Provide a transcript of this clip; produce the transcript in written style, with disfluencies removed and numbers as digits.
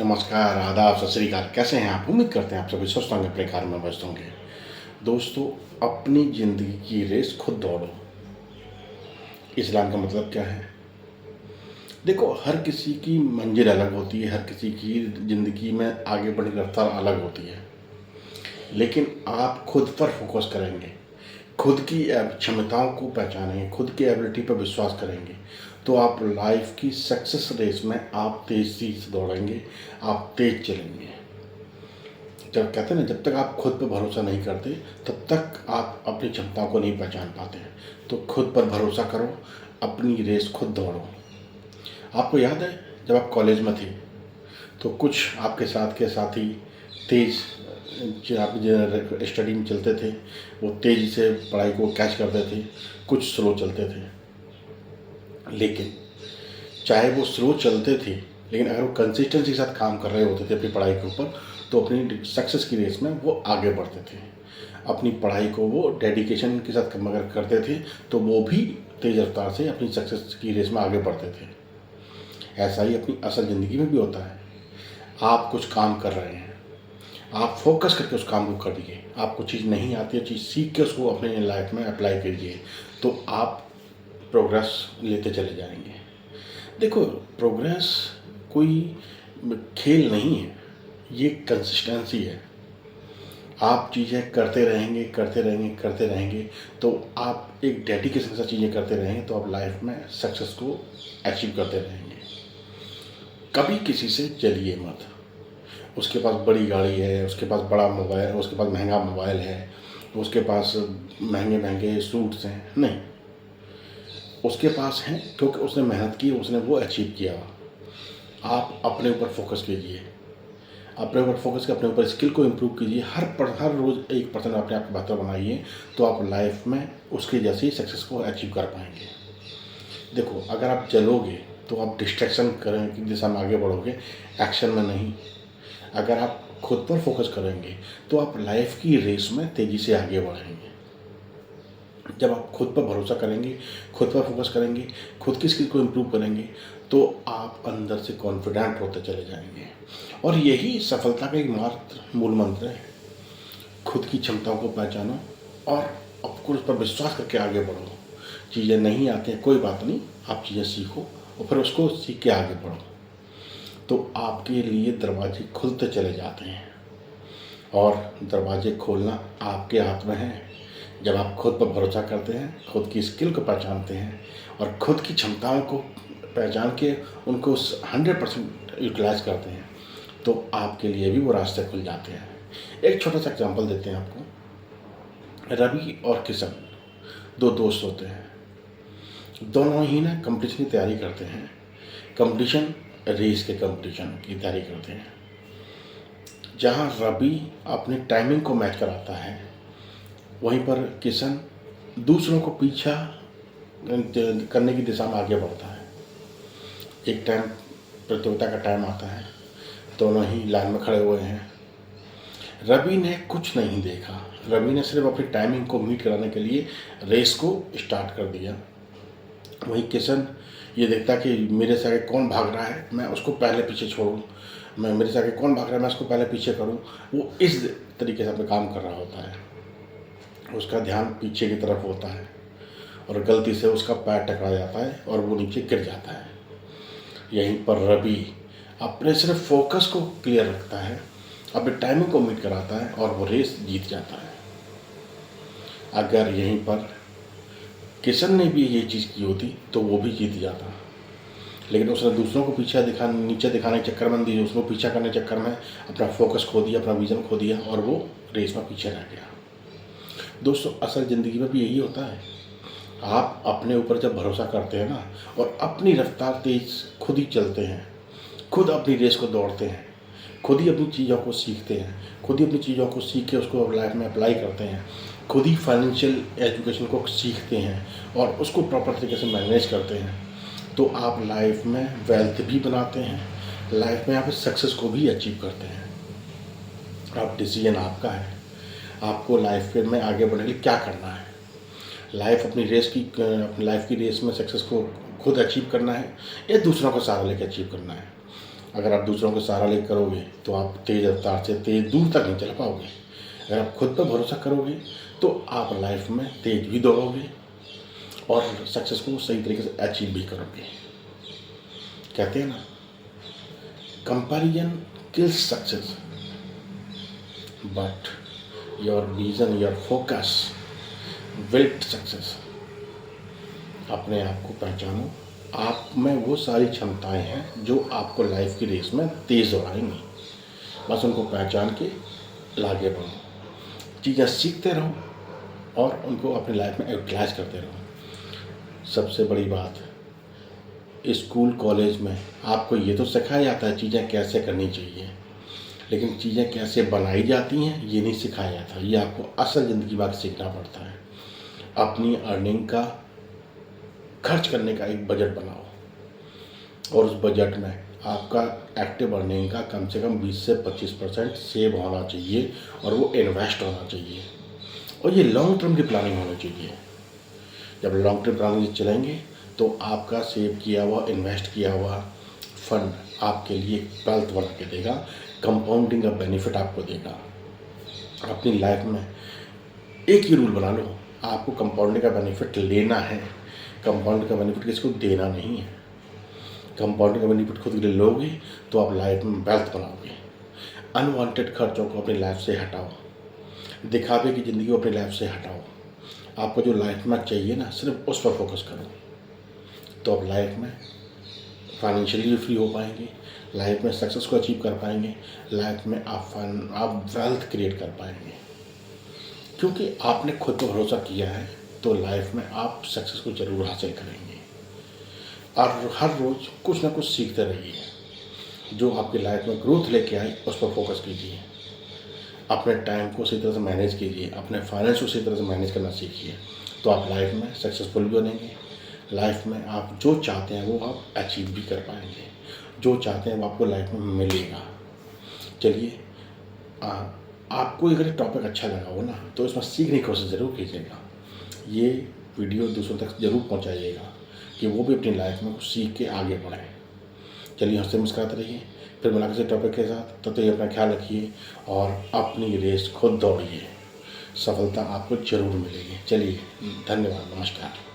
नमस्कार, आदाब, सत श्री अकाल। कैसे हैं आप? उम्मीद करते हैं आप सभी स्वस्थ होंगे, अपने कार्य में व्यस्त होंगे। दोस्तों, अपनी ज़िंदगी की रेस खुद दौड़ो। इस लाइन का मतलब क्या है? देखो, हर किसी की मंजिल अलग होती है, हर किसी की ज़िंदगी में आगे बढ़ने की रफ्तार अलग होती है। लेकिन आप खुद पर फोकस करेंगे, खुद की क्षमताओं को पहचानेंगे, खुद की एबिलिटी पर विश्वास करेंगे, तो आप लाइफ की सक्सेस रेस में आप तेज़ी से दौड़ेंगे, आप तेज़ चलेंगे। जब कहते हैं ना, जब तक आप खुद पर भरोसा नहीं करते तब तक आप अपनी क्षमताओं को नहीं पहचान पाते हैं। तो खुद पर भरोसा करो, अपनी रेस खुद दौड़ो। आपको याद है, जब आप कॉलेज में थे तो कुछ आपके साथ के साथी तेज़ जो आप जो स्टडी में चलते थे वो तेज़ी से पढ़ाई को कैच करते थे, कुछ स्लो चलते थे। लेकिन चाहे वो स्लो चलते थे, लेकिन अगर वो कंसिस्टेंसी के साथ काम कर रहे होते थे अपनी पढ़ाई के ऊपर, तो अपनी सक्सेस की रेस में वो आगे बढ़ते थे। अपनी पढ़ाई को वो डेडिकेशन के साथ अगर करते थे तो वो भी तेज़ रफ्तार से अपनी सक्सेस की रेस में आगे बढ़ते थे। ऐसा ही अपनी असल ज़िंदगी में भी होता है। आप कुछ काम कर रहे हैं, आप फोकस करके उस काम को करिए। आपको चीज़ नहीं आती है, चीज़ सीख के उसको अपने लाइफ में अप्लाई करिए, तो आप प्रोग्रेस लेते चले जाएंगे। देखो, प्रोग्रेस कोई खेल नहीं है, ये कंसिस्टेंसी है। आप चीज़ें करते रहेंगे, करते रहेंगे, करते रहेंगे, तो आप एक डेडिकेशन के साथ चीज़ें करते रहेंगे, तो आप लाइफ में सक्सेस को अचीव करते रहेंगे। कभी किसी से जलिए मत। उसके पास बड़ी गाड़ी है, उसके पास बड़ा मोबाइल, उसके पास महंगा मोबाइल है, उसके पास महंगे महंगे सूट्स हैं, नहीं। उसके पास हैं क्योंकि उसने मेहनत की, उसने वो अचीव किया। आप अपने ऊपर फोकस कीजिए, अपने ऊपर फोकस कर, अपने ऊपर स्किल को इम्प्रूव कीजिए। हर रोज़ 1% अपने आप को बेहतर बनाइए, तो आप लाइफ में उसके जैसी सक्सेस को अचीव कर पाएंगे। देखो, अगर आप जलोगे तो आप डिस्ट्रैक्शन करें की दिशा में आगे बढ़ोगे, एक्शन में नहीं। अगर आप खुद पर फोकस करेंगे तो आप लाइफ की रेस में तेज़ी से आगे बढ़ेंगे। जब आप खुद पर भरोसा करेंगे, खुद पर फोकस करेंगे, खुद की स्किल को इम्प्रूव करेंगे, तो आप अंदर से कॉन्फिडेंट होते चले जाएंगे। और यही सफलता का एक मात्र मूल मंत्र है। खुद की क्षमताओं को पहचानो और आपको उस पर विश्वास करके आगे बढ़ो। चीज़ें नहीं आती हैं, कोई बात नहीं, आप चीज़ें सीखो और फिर उसको सीख के आगे बढ़ो, तो आपके लिए दरवाजे खुलते चले जाते हैं। और दरवाजे खोलना आपके हाथ में है। जब आप खुद पर भरोसा करते हैं, खुद की स्किल को पहचानते हैं और खुद की क्षमताओं को पहचान के उनको 100% यूटिलाइज करते हैं, तो आपके लिए भी वो रास्ते खुल जाते हैं। एक छोटा सा एग्जांपल देते हैं आपको। रवि और किशन दो दोस्त होते हैं। दोनों ही ना कंपटीशन की तैयारी करते हैं। कंपटीशन रेस के कंपटीशन की तैयारी करते हैं। जहाँ रवि अपनी टाइमिंग को मैच कराता है, वहीं पर किशन दूसरों को पीछा करने की दिशा में आगे बढ़ता है। एक टाइम प्रतियोगिता का टाइम आता है, दोनों ही लाइन में खड़े हुए हैं। रवि ने कुछ नहीं देखा, रवि ने सिर्फ अपनी टाइमिंग को मीट कराने के लिए रेस को स्टार्ट कर दिया। वहीं किशन ये देखता कि मेरे से आगे कौन भाग रहा है, मैं उसको पहले पीछे छोड़ूं, मैं मेरे से आगे कौन भाग रहा है, मैं उसको पहले पीछे करूं। वो इस तरीके से अपना काम कर रहा होता है। उसका ध्यान पीछे की तरफ होता है और गलती से उसका पैर टकरा जाता है और वो नीचे गिर जाता है। यहीं पर रवि अपने सिर्फ फोकस को क्लियर रखता है, अपने टाइमिंग को मीट कराता है और वो रेस जीत जाता है। अगर यहीं पर किशन ने भी ये चीज़ की होती तो वो भी जीत जाता, लेकिन उसने दूसरों को नीचे दिखाने के चक्कर में, दूसरों को पीछा करने के चक्कर में अपना फोकस खो दिया, अपना विज़न खो दिया और वो रेस में पीछे रह गया। दोस्तों, असल ज़िंदगी में भी यही होता है। आप अपने ऊपर जब भरोसा करते हैं ना और अपनी रफ्तार तेज खुद ही चलते हैं, खुद अपनी रेस को दौड़ते हैं, खुद ही अपनी चीज़ों को सीखते हैं, खुद ही अपनी चीज़ों को सीख के उसको लाइफ में अप्लाई करते हैं, खुद ही फाइनेंशियल एजुकेशन को सीखते हैं और उसको प्रॉपर तरीके से मैनेज करते हैं, तो आप लाइफ में वेल्थ भी बनाते हैं, लाइफ में आप सक्सेस को भी अचीव करते हैं। आप डिसीजन आपका है, आपको लाइफ में आगे बढ़ने के लिए क्या करना है। अपनी लाइफ की रेस में सक्सेस को खुद अचीव करना है या दूसरों का सहारा लेकर अचीव करना है। अगर आप दूसरों का सहारा लेकर करोगे तो आप तेज़ रफ्तार से तेज़ दूर तक नहीं चल पाओगे। अगर आप खुद पर भरोसा करोगे तो आप लाइफ में तेज़ भी दौड़ोगे और सक्सेस को सही तरीके से अचीव भी करोगे। कहते हैं ना, comparison kills success, but your vision, your focus build success. अपने आप को पहचानो, आप में वो सारी क्षमताएं हैं जो आपको लाइफ की रेस में तेज़ दौड़ाएंगी। बस उनको पहचान के आगे बढ़ो, चीज़ें सीखते रहो और उनको अपनी लाइफ में यूटिलाइज करते रहो। सबसे बड़ी बात, स्कूल कॉलेज में आपको ये तो सिखाया जाता है चीज़ें कैसे करनी चाहिए, लेकिन चीज़ें कैसे बनाई जाती हैं ये नहीं सिखाया जाता। ये आपको असल ज़िंदगी में सीखना पड़ता है। अपनी अर्निंग का खर्च करने का एक बजट बनाओ और उस बजट में आपका एक्टिव अर्निंग का कम से कम 20 से 25% सेव होना चाहिए और वो इन्वेस्ट होना चाहिए। और ये लॉन्ग टर्म की प्लानिंग होनी चाहिए। जब लॉन्ग टर्म प्लानिंग चलेंगे तो आपका सेव किया हुआ, इन्वेस्ट किया हुआ फंड आपके लिए वेल्थ बना के देगा, कंपाउंडिंग का बेनिफिट आपको देगा। अपनी लाइफ में एक ही रूल बना लो, आपको कंपाउंडिंग का बेनिफिट लेना है, कंपाउंड का बेनिफिट किसी को देना नहीं है। कंपाउंडिंग का बेनिफिट खुद ले लोगे तो आप लाइफ में वेल्थ बनाओगे। अनवांटेड खर्चों को अपनी लाइफ से हटाओ, दिखावे की ज़िंदगी को अपनी लाइफ से हटाओ। आपको जो लाइफ में चाहिए ना, सिर्फ उस पर फोकस करो, तो आप लाइफ में फाइनेंशियली भी फ्री हो पाएंगे, लाइफ में सक्सेस को अचीव कर पाएंगे, लाइफ में आप वेल्थ क्रिएट कर पाएंगे। क्योंकि आपने खुद पर भरोसा किया है तो लाइफ में आप सक्सेस को ज़रूर हासिल करेंगे। और हर रोज़ कुछ ना कुछ सीखते रहिए, जो आपकी लाइफ में ग्रोथ लेके आए उस पर फोकस कीजिए। अपने टाइम को सही तरह से मैनेज कीजिए, अपने फाइनेंस को सही तरह से मैनेज करना सीखिए, तो आप लाइफ में सक्सेसफुल भी बनेंगे। लाइफ में आप जो चाहते हैं वो आप अचीव भी कर पाएंगे, जो चाहते हैं वो आपको लाइफ में मिलेगा। चलिए, आपको अगर टॉपिक अच्छा लगा हो ना तो इसमें सीखने की कोशिश ज़रूर कीजिएगा। ये वीडियो दूसरों तक ज़रूर पहुंचाइएगा कि वो भी अपनी लाइफ में कुछ सीख के आगे बढ़ें। चलिए, हंसते मुस्कुराते रहिए, फिर मुलाकात से टॉपिक के साथ। तब तक अपना ख्याल रखिए और अपनी रेस खुद दौड़िए, सफलता आपको ज़रूर मिलेगी। चलिए, धन्यवाद, नमस्कार।